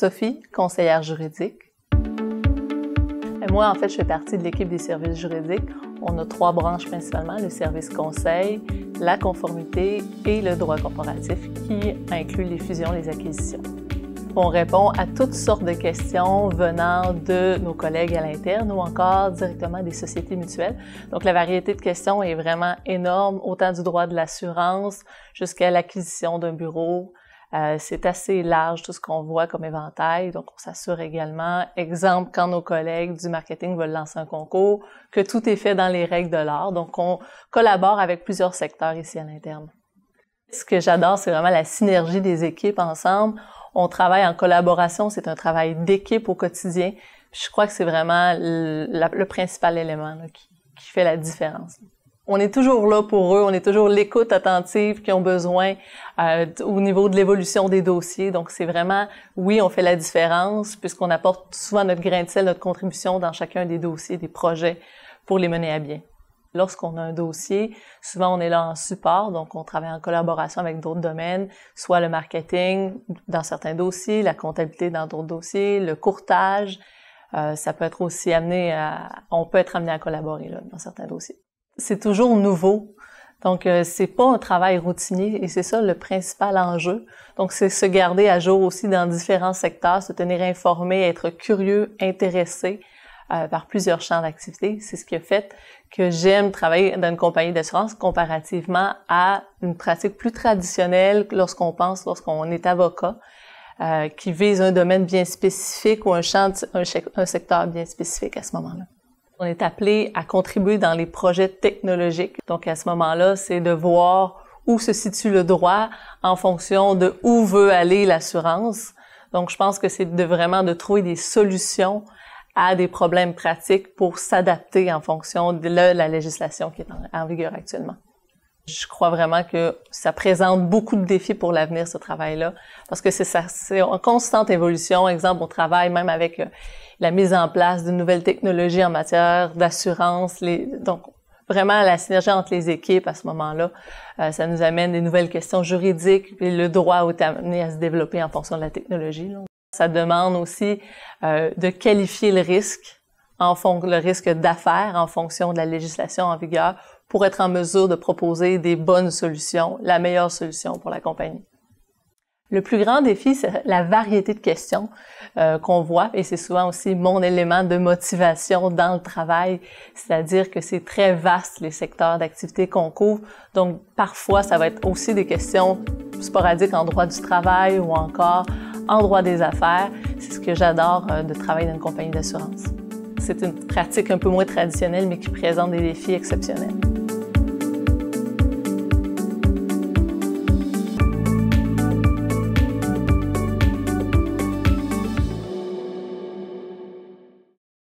Sophie, conseillère juridique. Et moi, en fait, je fais partie de l'équipe des services juridiques. On a 3 branches principalement, le service conseil, la conformité et le droit corporatif qui inclut les fusions, les acquisitions. On répond à toutes sortes de questions venant de nos collègues à l'interne ou encore directement des sociétés mutuelles. Donc, la variété de questions est vraiment énorme, autant du droit de l'assurance jusqu'à l'acquisition d'un bureau. C'est assez large tout ce qu'on voit comme éventail. Donc, on s'assure également, exemple, quand nos collègues du marketing veulent lancer un concours, que tout est fait dans les règles de l'art. Donc, on collabore avec plusieurs secteurs ici à l'interne. Ce que j'adore, c'est vraiment la synergie des équipes ensemble. On travaille en collaboration, c'est un travail d'équipe au quotidien. Je crois que c'est vraiment le principal élément là, qui fait la différence. On est toujours là pour eux, on est toujours l'écoute attentive qu'ils ont besoin au niveau de l'évolution des dossiers. Donc, c'est vraiment, oui, on fait la différence puisqu'on apporte souvent notre grain de sel, notre contribution dans chacun des dossiers, des projets pour les mener à bien. Lorsqu'on a un dossier, souvent on est là en support, donc on travaille en collaboration avec d'autres domaines, soit le marketing dans certains dossiers, la comptabilité dans d'autres dossiers, le courtage. Ça peut être aussi on peut être amené à collaborer là, dans certains dossiers. C'est toujours nouveau, donc c'est pas un travail routinier et c'est ça le principal enjeu. Donc c'est se garder à jour aussi dans différents secteurs, se tenir informé, être curieux, intéressé par plusieurs champs d'activité. C'est ce qui a fait que j'aime travailler dans une compagnie d'assurance comparativement à une pratique plus traditionnelle lorsqu'on est avocat, qui vise un domaine bien spécifique ou un secteur bien spécifique à ce moment-là. On est appelé à contribuer dans les projets technologiques. Donc, à ce moment-là, c'est de voir où se situe le droit en fonction de où veut aller l'assurance. Donc, je pense que c'est vraiment de trouver des solutions à des problèmes pratiques pour s'adapter en fonction de la législation qui est en vigueur actuellement. Je crois vraiment que ça présente beaucoup de défis pour l'avenir, ce travail-là, parce que c'est en constante évolution. Exemple, on travaille même avec la mise en place de nouvelles technologies en matière d'assurance. Donc, vraiment, la synergie entre les équipes à ce moment-là, ça nous amène des nouvelles questions juridiques, et le droit est amené à se développer en fonction de la technologie, là. Ça demande aussi de qualifier le risque, le risque d'affaires en fonction de la législation en vigueur pour être en mesure de proposer des bonnes solutions, la meilleure solution pour la compagnie. Le plus grand défi, c'est la variété de questions qu'on voit et c'est souvent aussi mon élément de motivation dans le travail, c'est-à-dire que c'est très vaste les secteurs d'activité qu'on couvre. Donc, parfois, ça va être aussi des questions sporadiques en droit du travail ou encore en droit des affaires. C'est ce que j'adore de travailler dans une compagnie d'assurance. C'est une pratique un peu moins traditionnelle, mais qui présente des défis exceptionnels.